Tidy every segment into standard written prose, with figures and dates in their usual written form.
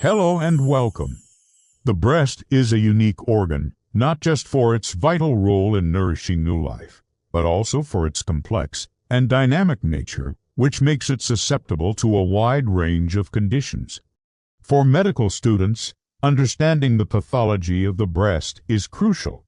Hello and welcome. The breast is a unique organ, not just for its vital role in nourishing new life, but also for its complex and dynamic nature, which makes it susceptible to a wide range of conditions. For medical students, understanding the pathology of the breast is crucial.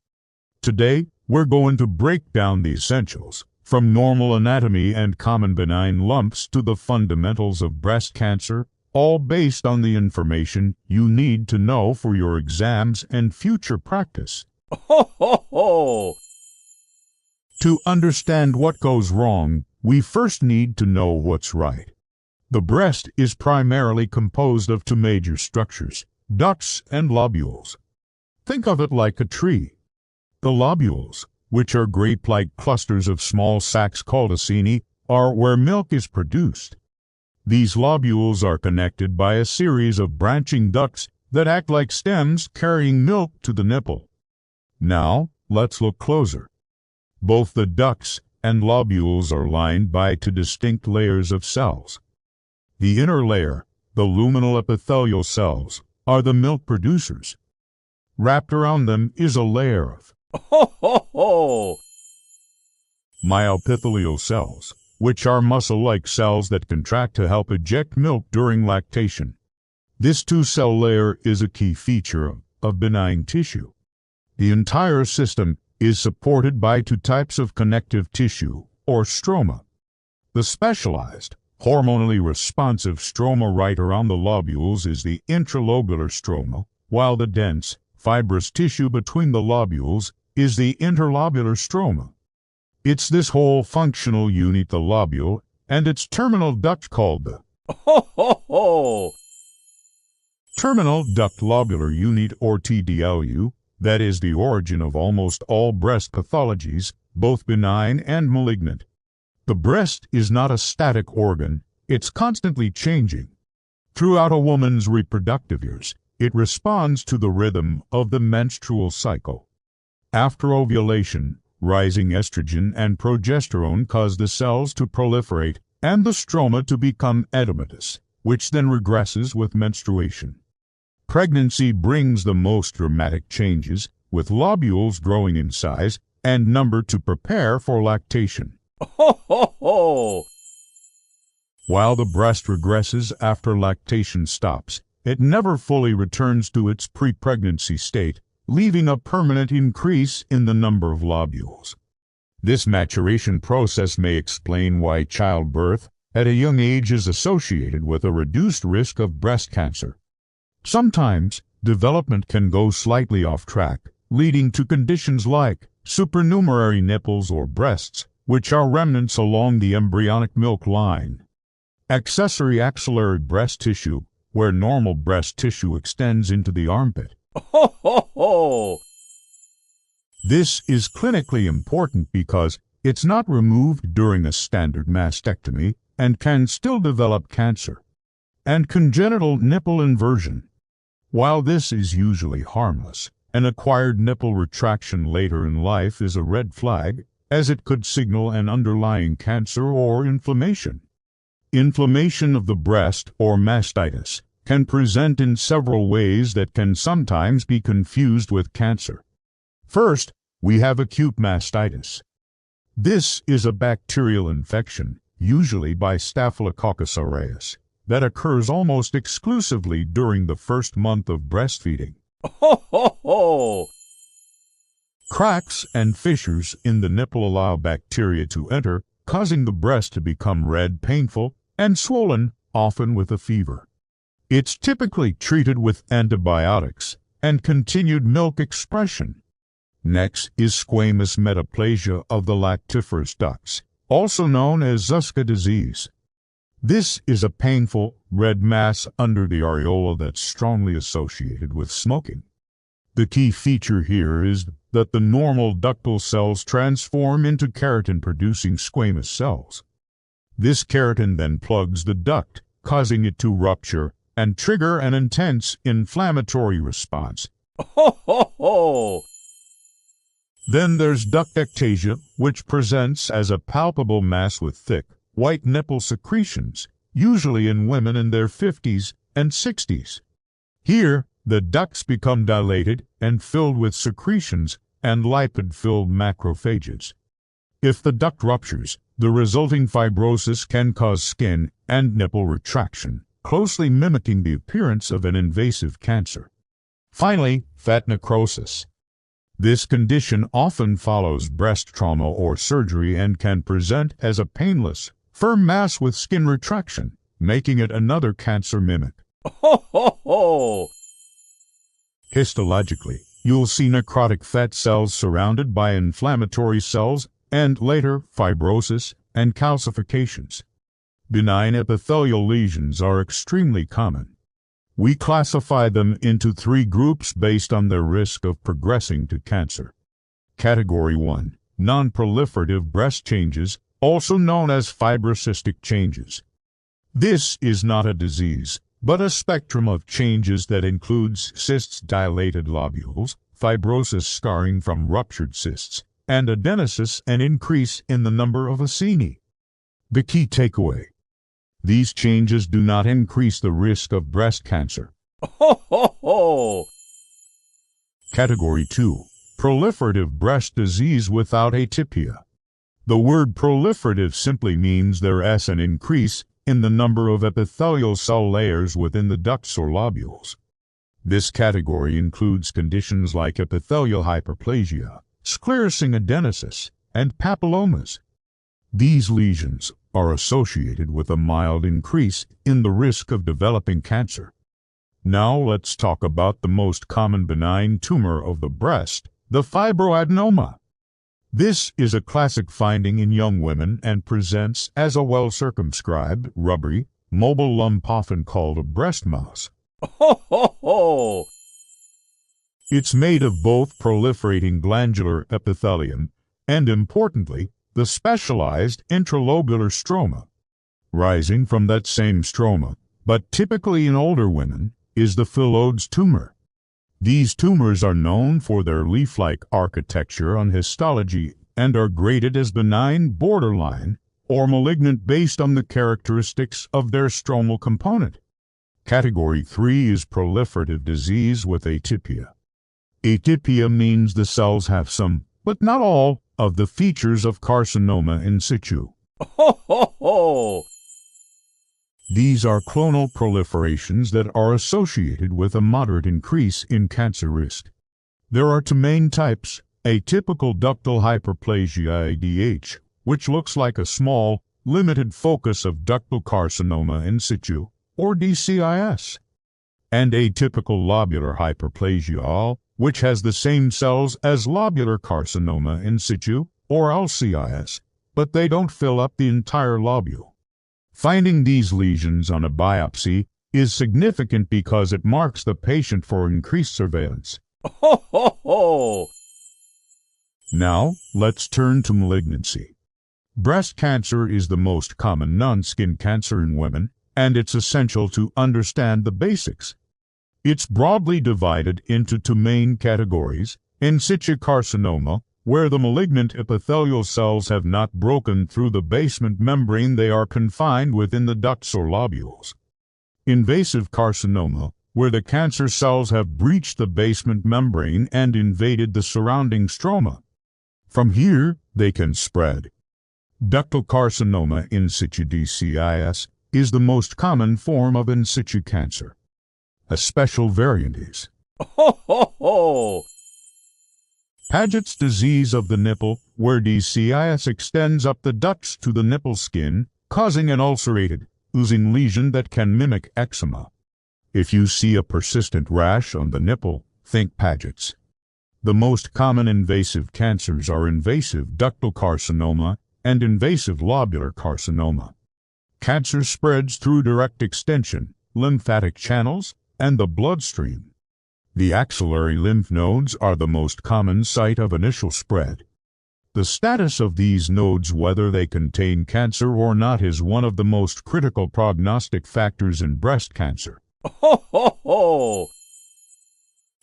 Today, we're going to break down the essentials, from normal anatomy and common benign lumps to the fundamentals of breast cancer, all based on the information you need to know for your exams and future practice. Ho, ho, ho! To understand what goes wrong, we first need to know what's right. The breast is primarily composed of two major structures, ducts and lobules. Think of it like a tree. The lobules, which are grape-like clusters of small sacs called acini, are where milk is produced. These lobules are connected by a series of branching ducts that act like stems carrying milk to the nipple. Now, let's look closer. Both the ducts and lobules are lined by two distinct layers of cells. The inner layer, the luminal epithelial cells, are the milk producers. Wrapped around them is a layer of myopithelial cells, which are muscle-like cells that contract to help eject milk during lactation. This two-cell layer is a key feature of benign tissue. The entire system is supported by two types of connective tissue, or stroma. The specialized, hormonally responsive stroma right around the lobules is the intralobular stroma, while the dense, fibrous tissue between the lobules is the interlobular stroma. It's this whole functional unit, the lobule, and its terminal duct called the Terminal Duct Lobular Unit, or TDLU, that is the origin of almost all breast pathologies, both benign and malignant. The breast is not a static organ, it's constantly changing. Throughout a woman's reproductive years, it responds to the rhythm of the menstrual cycle. After ovulation, rising estrogen and progesterone cause the cells to proliferate and the stroma to become edematous, which then regresses with menstruation. Pregnancy brings the most dramatic changes, with lobules growing in size and number to prepare for lactation. While the breast regresses after lactation stops, it never fully returns to its pre-pregnancy state, leaving a permanent increase in the number of lobules. This maturation process may explain why childbirth at a young age is associated with a reduced risk of breast cancer. Sometimes, development can go slightly off track, leading to conditions like supernumerary nipples or breasts, which are remnants along the embryonic milk line. Accessory axillary breast tissue, where normal breast tissue extends into the armpit. This is clinically important because it's not removed during a standard mastectomy and can still develop cancer. And congenital nipple inversion. While this is usually harmless, an acquired nipple retraction later in life is a red flag, as it could signal an underlying cancer or inflammation. Inflammation of the breast, or mastitis, can present in several ways that can sometimes be confused with cancer. First, we have acute mastitis. This is a bacterial infection, usually by Staphylococcus aureus, that occurs almost exclusively during the first month of breastfeeding. Cracks and fissures in the nipple allow bacteria to enter, causing the breast to become red, painful, and swollen, often with a fever. It's typically treated with antibiotics and continued milk expression. Next is squamous metaplasia of the lactiferous ducts, also known as Zuska disease. This is a painful, red mass under the areola that's strongly associated with smoking. The key feature here is that the normal ductal cells transform into keratin-producing squamous cells. This keratin then plugs the duct, causing it to rupture and trigger an intense inflammatory response. Then there's duct ectasia, which presents as a palpable mass with thick, white nipple secretions, usually in women in their 50s and 60s. Here, the ducts become dilated and filled with secretions and lipid-filled macrophages. If the duct ruptures, the resulting fibrosis can cause skin and nipple retraction, closely mimicking the appearance of an invasive cancer. Finally, fat necrosis. This condition often follows breast trauma or surgery and can present as a painless, firm mass with skin retraction, making it another cancer mimic. Ho, ho, ho! Histologically, you'll see necrotic fat cells surrounded by inflammatory cells and later fibrosis and calcifications. Benign epithelial lesions are extremely common. We classify them into 3 groups based on their risk of progressing to cancer. Category 1. Nonproliferative breast changes, also known as fibrocystic changes. This is not a disease, but a spectrum of changes that includes cysts, dilated lobules, fibrosis scarring from ruptured cysts, and adenosis, an increase in the number of acini. The key takeaway: these changes do not increase the risk of breast cancer. Ho, ho, ho! Category 2. Proliferative breast disease without atypia. The word proliferative simply means there is an increase in the number of epithelial cell layers within the ducts or lobules. This category includes conditions like epithelial hyperplasia, sclerosing adenosis, and papillomas. These lesions are associated with a mild increase in the risk of developing cancer. Now let's talk about the most common benign tumor of the breast, the fibroadenoma. This is a classic finding in young women and presents as a well-circumscribed, rubbery, mobile lump often called a breast mass. Ho, ho, ho! It's made of both proliferating glandular epithelium and, importantly, the specialized intralobular stroma. Rising from that same stroma, but typically in older women, is the phyllodes tumor. These tumors are known for their leaf-like architecture on histology and are graded as benign, borderline, or malignant based on the characteristics of their stromal component. Category 3 is proliferative disease with atypia. Atypia means the cells have some, but not all, of the features of carcinoma in situ. Ho, ho, ho! These are clonal proliferations that are associated with a moderate increase in cancer risk. There are 2 main types: atypical ductal hyperplasia ADH, which looks like a small, limited focus of ductal carcinoma in situ, or DCIS, and atypical lobular hyperplasia, which has the same cells as lobular carcinoma in situ, or LCIS, but they don't fill up the entire lobule. Finding these lesions on a biopsy is significant because it marks the patient for increased surveillance. Ho, ho, ho! Now, let's turn to malignancy. Breast cancer is the most common non-skin cancer in women, and it's essential to understand the basics. It's broadly divided into 2 main categories: in situ carcinoma, where the malignant epithelial cells have not broken through the basement membrane, they are confined within the ducts or lobules. Invasive carcinoma, where the cancer cells have breached the basement membrane and invaded the surrounding stroma. From here, they can spread. Ductal carcinoma in situ DCIS is the most common form of in situ cancer. A special variant is Ho, ho, ho! Paget's disease of the nipple, where DCIS extends up the ducts to the nipple skin, causing an ulcerated, oozing lesion that can mimic eczema. If you see a persistent rash on the nipple, think Paget's. The most common invasive cancers are invasive ductal carcinoma and invasive lobular carcinoma. Cancer spreads through direct extension, lymphatic channels, and the bloodstream. The axillary lymph nodes are the most common site of initial spread. The status of these nodes, whether they contain cancer or not, is one of the most critical prognostic factors in breast cancer. Ho, ho, ho!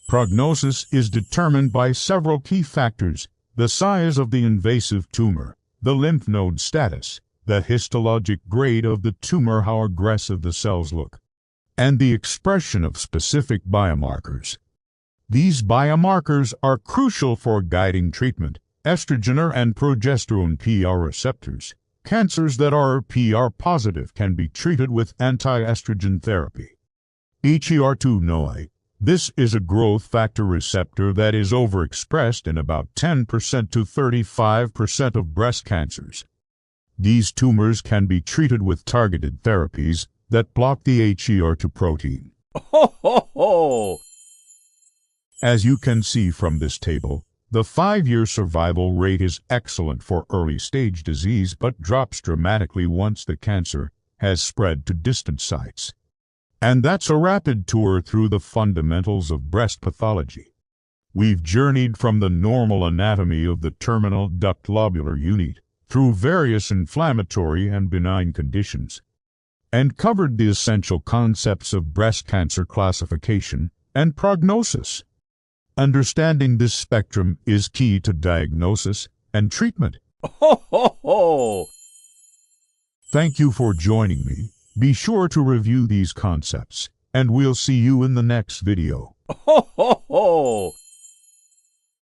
Prognosis is determined by several key factors: the size of the invasive tumor, the lymph node status, the histologic grade of the tumor, how aggressive the cells look. and the expression of specific biomarkers. These biomarkers are crucial for guiding treatment. Estrogen and progesterone PR receptors. Cancers that are PR positive can be treated with anti-estrogen therapy. HER2/neu. This is a growth factor receptor that is overexpressed in about 10% to 35% of breast cancers. These tumors can be treated with targeted therapies that block the HER2 protein. Ho, ho, ho! As you can see from this table, the 5-year survival rate is excellent for early-stage disease but drops dramatically once the cancer has spread to distant sites. And that's a rapid tour through the fundamentals of breast pathology. We've journeyed from the normal anatomy of the terminal duct lobular unit through various inflammatory and benign conditions, and covered the essential concepts of breast cancer classification and prognosis. Understanding this spectrum is key to diagnosis and treatment. Ho, ho, ho! Thank you for joining me. Be sure to review these concepts, and we'll see you in the next video. Ho, ho, ho!